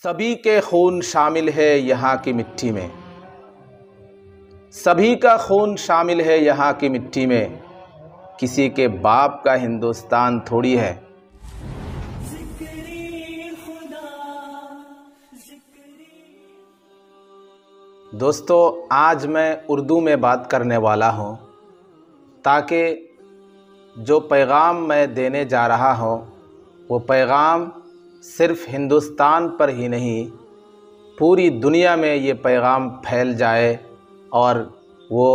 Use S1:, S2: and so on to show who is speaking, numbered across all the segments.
S1: सभी के खून शामिल है यहाँ की मिट्टी में, सभी का खून शामिल है यहाँ की मिट्टी में, किसी के बाप का हिंदुस्तान थोड़ी है। दोस्तों, आज मैं उर्दू में बात करने वाला हूँ ताकि जो पैगाम मैं देने जा रहा हूँ वो पैगाम सिर्फ़ हिंदुस्तान पर ही नहीं, पूरी दुनिया में ये पैगाम फैल जाए और वो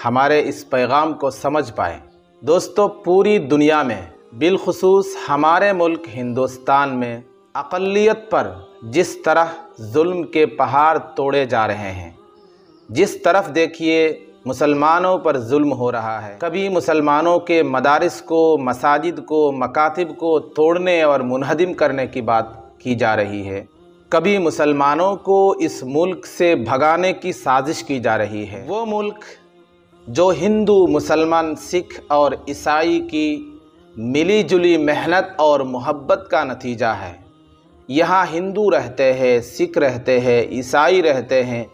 S1: हमारे इस पैगाम को समझ पाए। दोस्तों, पूरी दुनिया में बिलखुसूस हमारे मुल्क हिंदुस्तान में अक़लियत पर जिस तरह जुल्म के पहाड़ तोड़े जा रहे हैं, जिस तरफ देखिए मुसलमानों पर जुल्म हो रहा है, कभी मुसलमानों के मदारिस को, मसाजिद को, मकातिब को तोड़ने और मुनहदिम करने की बात की जा रही है, कभी मुसलमानों को इस मुल्क से भगाने की साजिश की जा रही है। वो मुल्क जो हिंदू, मुसलमान, सिख और ईसाई की मिली जुली मेहनत और मोहब्बत का नतीजा है। यहाँ हिंदू रहते हैं, सिख रहते हैं, ईसाई रहते हैं,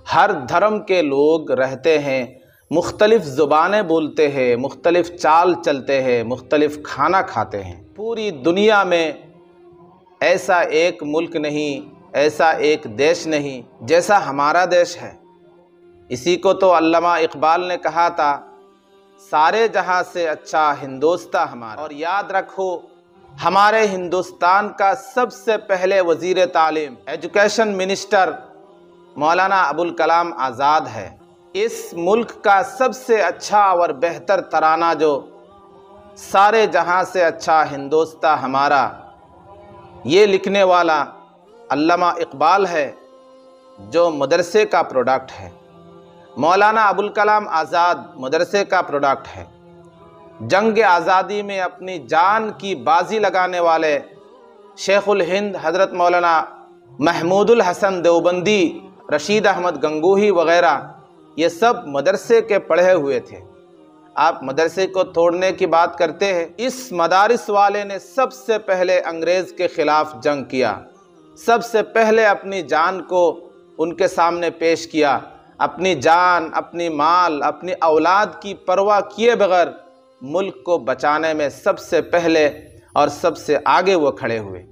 S1: हर धर्म के लोग रहते हैं, मुख्तलिफ़ ज़ुबानें बोलते हैं, मुख्तलिफ़ चाल चलते हैं, मुख्तलिफ़ खाना खाते हैं। पूरी दुनिया में ऐसा एक मुल्क नहीं, ऐसा एक देश नहीं जैसा हमारा देश है। इसी को तो अल्लामा इकबाल ने कहा था, सारे जहां से अच्छा हिंदुस्तान हमारा। और याद रखो, हमारे हिंदुस्तान का सबसे पहले वज़ीर तालीम, एजुकेशन मिनिस्टर मौलाना अबुल कलाम आज़ाद है। इस मुल्क का सबसे अच्छा और बेहतर तराना जो सारे जहां से अच्छा हिंदुस्तान हमारा, ये लिखने वाला अल्लामा इकबाल है, जो मदरसे का प्रोडक्ट है। मौलाना अबुल कलाम आज़ाद मदरसे का प्रोडक्ट है। जंग आज़ादी में अपनी जान की बाजी लगाने वाले शेखुल हिंद हज़रत मौलाना महमूदुल हसन देवबंदी, रशीद अहमद गंगोही वग़ैरह, ये सब मदरसे के पढ़े हुए थे। आप मदरसे को तोड़ने की बात करते हैं। इस मदारिस वाले ने सबसे पहले अंग्रेज़ के ख़िलाफ़ जंग किया, सबसे पहले अपनी जान को उनके सामने पेश किया। अपनी जान, अपनी माल, अपनी औलाद की परवाह किए बगैर मुल्क को बचाने में सबसे पहले और सबसे आगे वो खड़े हुए।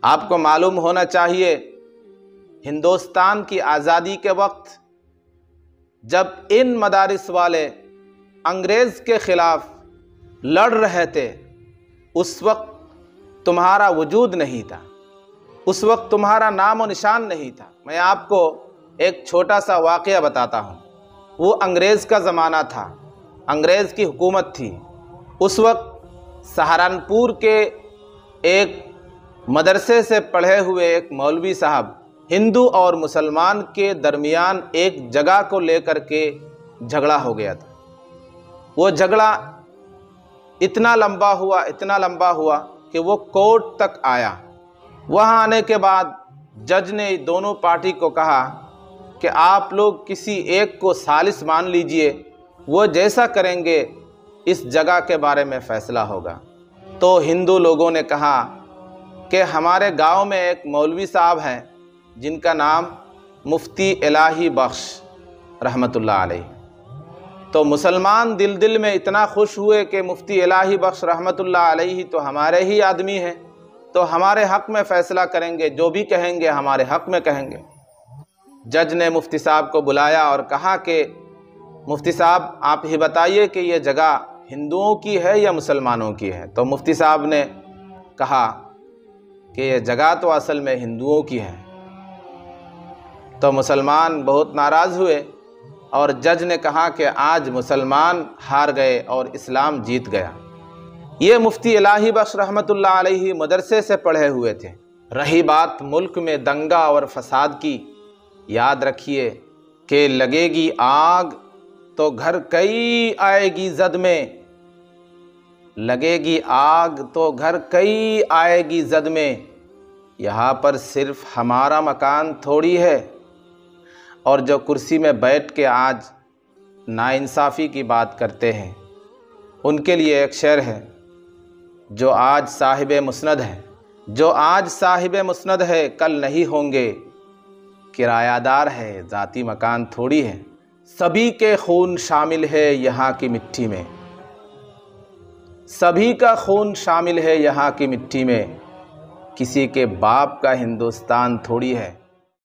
S1: आपको मालूम होना चाहिए, हिंदुस्तान की आज़ादी के वक्त जब इन मदारिस वाले अंग्रेज़ के ख़िलाफ़ लड़ रहे थे, उस वक्त तुम्हारा वजूद नहीं था, उस वक्त तुम्हारा नाम और निशान नहीं था। मैं आपको एक छोटा सा वाक़या बताता हूँ। वो अंग्रेज़ का ज़माना था, अंग्रेज़ की हुकूमत थी। उस वक्त सहारनपुर के एक मदरसे से पढ़े हुए एक मौलवी साहब हिंदू और मुसलमान के दरमियान एक जगह को लेकर के झगड़ा हो गया था। वो झगड़ा इतना लंबा हुआ कि वो कोर्ट तक आया। वहाँ आने के बाद जज ने दोनों पार्टी को कहा कि आप लोग किसी एक को सालिस मान लीजिए, वो जैसा करेंगे इस जगह के बारे में फ़ैसला होगा। तो हिंदू लोगों ने कहा कि हमारे गांव में एक मौलवी साहब हैं जिनका नाम मुफ्ती इलाही बख्श रहमतुल्लाह अलैह। तो मुसलमान दिल दिल में इतना खुश हुए कि मुफ्ती इलाही बख्श रहमतुल्लाह अलैह तो हमारे ही आदमी हैं, तो हमारे हक़ में फ़ैसला करेंगे, जो भी कहेंगे हमारे हक़ में कहेंगे। जज ने मुफ्ती साहब को बुलाया और कहा कि मुफ्ती साहब, आप ही बताइए कि ये जगह हिंदुओं की है या मुसलमानों की है। तो मुफ्ती साहब ने कहा कि ये जगह तो असल में हिंदुओं की है। तो मुसलमान बहुत नाराज़ हुए और जज ने कहा कि आज मुसलमान हार गए और इस्लाम जीत गया। ये मुफ्ती इलाही बख्श रहमतुल्लाह अलैहि मदरसे से पढ़े हुए थे। रही बात मुल्क में दंगा और फसाद की, याद रखिए कि लगेगी आग तो घर कई आएगी जद में, लगेगी आग तो घर कई आएगी जद में। यहाँ पर सिर्फ हमारा मकान थोड़ी है। और जो कुर्सी में बैठ के आज नाइंसाफ़ी की बात करते हैं, उनके लिए एक शेर है जो आज साहिब मुस्नद है। جو آج صاحب مسند ہے کل نہیں ہوں گے، کرایہ دار ہے ذاتی مکان تھوڑی ہے، سبھی کے خون شامل ہے یہاں کی مٹی میں، سبھی کا خون شامل ہے یہاں کی مٹی میں، کسی کے باپ کا ہندوستان تھوڑی ہے۔